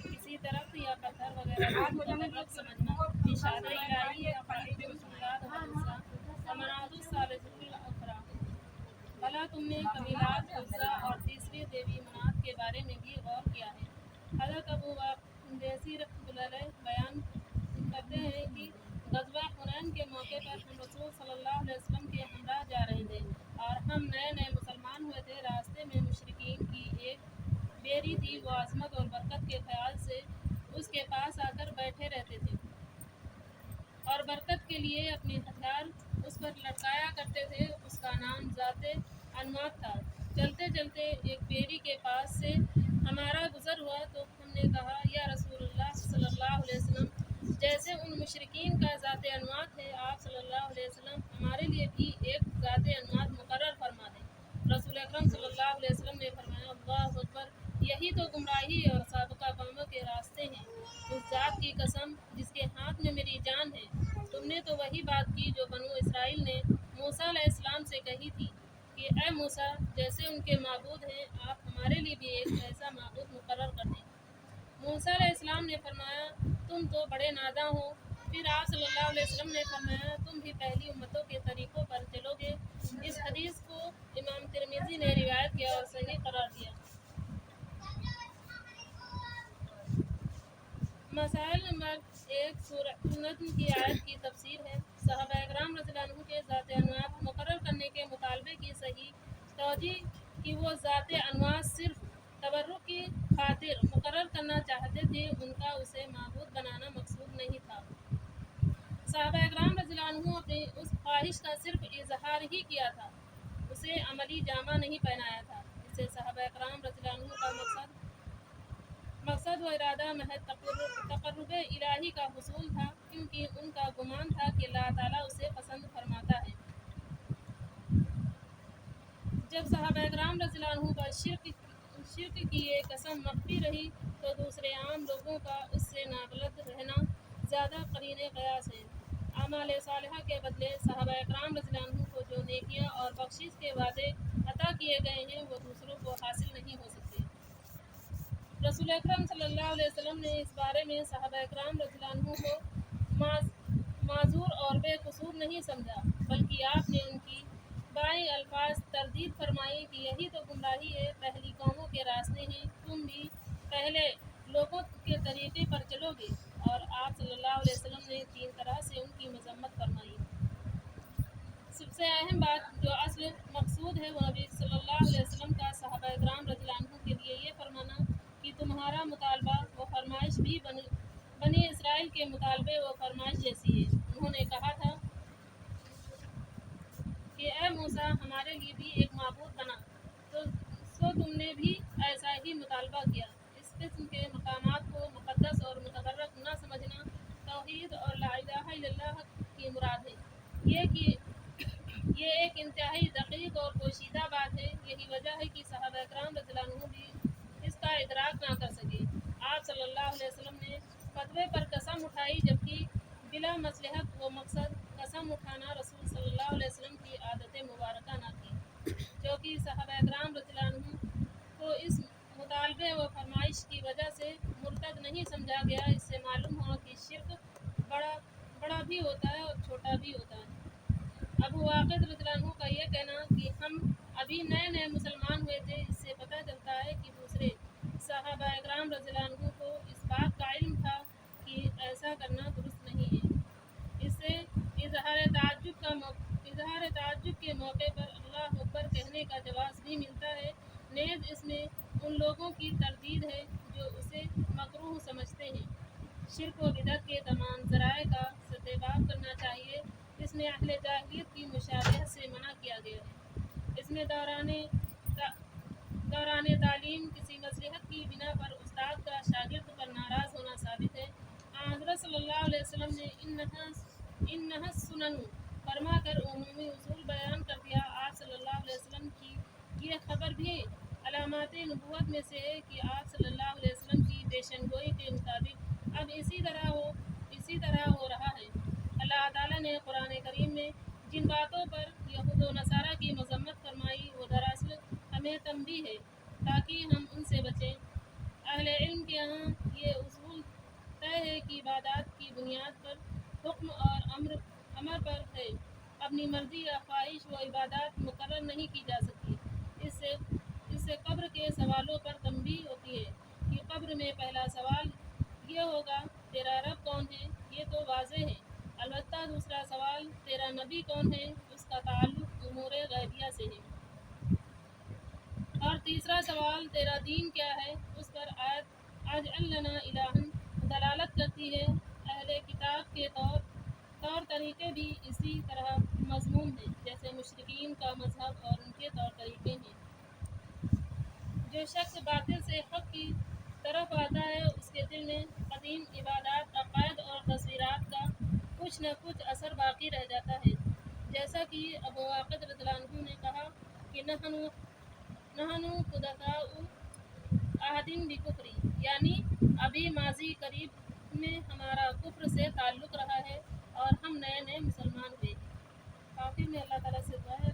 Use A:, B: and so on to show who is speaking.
A: किसी तरफ या पत्थर वगैरह को समझना इशारा इलाही या भला तुमने कबीलात उज़्ज़ा और तीसरी देवी मनात के बारे में भी गौर किया है। हज़रत अबू देसी बयान करते हैं कि ग़ज़वा हुनैन के मौके पर हम रसूल सल्लल्लाहु अलैहि वसल्लम के हमरा जा रहे थे और हम नए मुसलमान हुए थे। रास्ते में मुशरिकीन की एक बेरी थी। वो अज़मत और बरकत के ख्याल से उसके पास आकर बैठे रहते थे और बरकत के लिए अपने हथियार उस पर लटकाया करते थे। उसका नाम ज़ाते अनवात था। चलते चलते एक बेरी के पास से हमारा गुज़र हुआ तो हमने कहा, या रसूलुल्लाह सल्लल्लाहु अलैहि वसल्लम, जैसे उन मुशरिकीन का ज़ाते अनवात है, आप सल्लल्लाहु अलैहि वसल्लम हमारे लिए भी एक ज़ाते अनवात मुकर्रर फरमा दें। रसूल अकरम सल्लल्लाहु अलैहि वसल्लम ने फरमाया, अल्लाहु अकबर, यही तो गुमराही और साबिक़ा कौमों के रास्ते हैं। उस ज़ात की कसम जिसके हाथ में मेरी जान है, तुमने तो वही बात की जो बनु इसराइल ने मूसा अलैहिस्सलाम से कही थी कि ए मूसा, जैसे उनके माबूद हैं, आप हमारे लिए भी एक ऐसा माबूद मुकर्रर कर दें। मूसा अलैहिस्सलाम ने फरमाया, तुम तो बड़े नादां हो। फिर आप सल्लल्लाहु अलैहि वसल्लम ने फरमाया, तुम भी पहली उम्मतों के तरीक़ों पर चलोगे। इस हदीस को इमाम तिरमिज़ी ने रिवायत किया और सही करार दिया। मसाइल नंबर 1 सूरह नज़्म की आयत की तफसीर है। सहाबा इकराम रज़ियल्लाहु अन्हुम के ज़ाते अनवात मुकर्रर करने के मुतालबे की सही तौजीह कि वो ज़ाते अनवात सिर्फ तबर्रुक की खातिर मुकर्रर करना चाहते थे, उनका उसे माबूद बनाना मकसूद नहीं था। सहाबा इकराम रज़ियल्लाहु अन्हुम अपनी उस ख्वाहिश का सिर्फ इजहार ही किया था, उसे अमली जामा नहीं पहनाया था। इससे सहाबा इकराम रज़ियल्लाहु अन्हुम का मकसद व इरादा महज तक़र्रुब इलाही का हुसूल था, क्योंकि उनका गुमान था कि अल्लाह ताला उसे पसंद फरमाता है। जब सहाबा इकराम रज़ियल्लाहु अन्हुम पर शिर्क की ये कसम मख्फी रही तो दूसरे आम लोगों का उससे नाबलद रहना ज़्यादा क़रीने क़यास है। आमाल सालिहा के बदले सहाबा इकराम रज़ियल्लाहु अन्हुम को जो नेकियां और बख्शिश के वादे अता किए गए हैं, वो दूसरों को हासिल नहीं हो सकते। रसूल अकरम सल्लल्लाहु अलैहि वसल्लम ने इस बारे में सहाबा इकराम रज़ियल्लाहु अन्हुम को माजूर और बेकसूर नहीं समझा, बल्कि आपने उनकी बाई अल्फाज तरदीद फरमाई कि यही तो गुमराही है, पहली कौमों के रास्ते हैं, तुम भी पहले लोगों के तरीक़े पर चलोगे। और आप सल्लल्लाहु अलैहि वसल्लम ने 3 तरह से उनकी मज़म्मत फरमाई। सबसे अहम बात जो असल मकसूद है वो नबी सल्लल्लाहु अलैहि वसल्लम का सहाबा इकराम रज़ियल्लाहु अन्हुम के लिए ये फरमाना कि तुम्हारा मुतालबा व फरमाइश भी बनी इसराइल के मुतालबे व फरमाइश जैसी है। उन्होंने कहा था कि ए मूसा, हमारे लिए भी एक माबूद बना, तो तुमने भी ऐसा ही मुतालबा किया। इस किस्म के मकामात को मुक़द्दस और मुतबर्रक न समझना तौहीद और ला इलाहा इल्लल्लाह की मुराद है। ये एक इंतहाई दक़ीक़ और पोशीदा बात है। यही वजह है कि सहाबा इकराम रज़ियल्लाहु अन्हुम भी इसका इदराक ना कर सके। आप सल्लल्लाहु अलैहि वसल्लम ने फतवे पर कसम उठाई, जबकि बिला मसलहत व मकसद कसम उठाना रसूल सल्लल्लाहु अलैहि वसल्लम की आदत मुबारका न थी, क्योंकि सहाबा इकराम रज़ियल्लाहु अन्हुम को इस मुतालबे व फरमाइश की वजह से मुर्तद नहीं समझा गया। इससे मालूम हुआ कि शिर्क बड़ा भी होता है और छोटा भी होता है। अबू वाक़िद रज़ियल्लाहु अन्हु का ये कहना कि हम अभी नए मुसलमान हुए थे, इससे पता चलता है कि दूसरे सहाबा इकराम रज़ियल्लाहु अन्हु को इस बात का इल्म था कि ऐसा करना दुरुस्त नहीं है। इससे इज़हार ताज्जुब के मौके पर अल्लाह अकबर कहने का जवाब भी मिलता है। नेज़ इसमें उन लोगों की तरदीद है जो उसे मकरूह समझते हैं। शिर्क व बिदअत के तमाम ज़राए का सत्तेबाब करना चाहिए। इसमें अहले जाहिलियत की मुशाबहत से मना किया गया है। इसमें दौराने तालीम किसी मसलहत की बिना पर उस्ताद का शागिर्द पर नाराज़ होना साबित है। हज़रत सल्लल्लाहु अलैहि वसल्लम ने इन्नहस सुननु फरमा कर उमूमी उसूल बयान कर दिया। आप सल्लल्लाहु अलैहि वसल्लम की ये खबर भी अलामात नबुव्वत में से है कि आप सल्लल्लाहु अलैहि वसल्लम की पेशनगोई के मुताबिक अब इसी तरह हो रहा है। अल्लाह ताला ने कुरान करीम में जिन बातों पर यहूद व नसारा की मज़म्मत फरमाई वो दरअसल हमें ہمیں تنبیہ ہے تاکہ ہم ان سے بچیں۔ اہل علم کے یہاں یہ اصول طے ہے کہ عبادات کی بنیاد پر حکم اور امر پر ہے۔ اپنی مرضی یا خواہش و عبادات مقرر نہیں کی جا سکتی۔ اس سے قبر کے سوالوں پر تنبیہ ہوتی ہے کہ قبر میں پہلا سوال یہ ہوگا تیرا رب کون ہے؟ یہ تو واضح ہے۔ البتہ دوسرا سوال تیرا نبی کون ہے؟ اس کا تعلق امور غیبیہ سے ہے۔ اور تیسرا سوال تیرا دین کیا ہے؟ اس پر آیت اجعل لنا الہا دلالت کرتی ہے۔ اہل کتاب کے طور طریقے بھی اسی طرح مذموم ہیں جیسے مشرکین کا مذہب اور ان کے طور طریقے ہیں۔ جو شخص باطل سے حق کی طرف آتا ہے اس کے دل میں قدیم عبادات، عقائد اور تصورات کا کچھ نہ کچھ اثر باقی رہ جاتا ہے۔ جیسا کہ ابو واقد رضی اللہ عنہ نے کہا کہ نحن حدثاء عہد بکفری، یعنی ابھی ماضی قریب میں ہمارا کفر سے تعلق رہا ہے اور ہم نئے مسلمان ہوئے۔ آخر میں اللہ تعالیٰ سے دعا ہے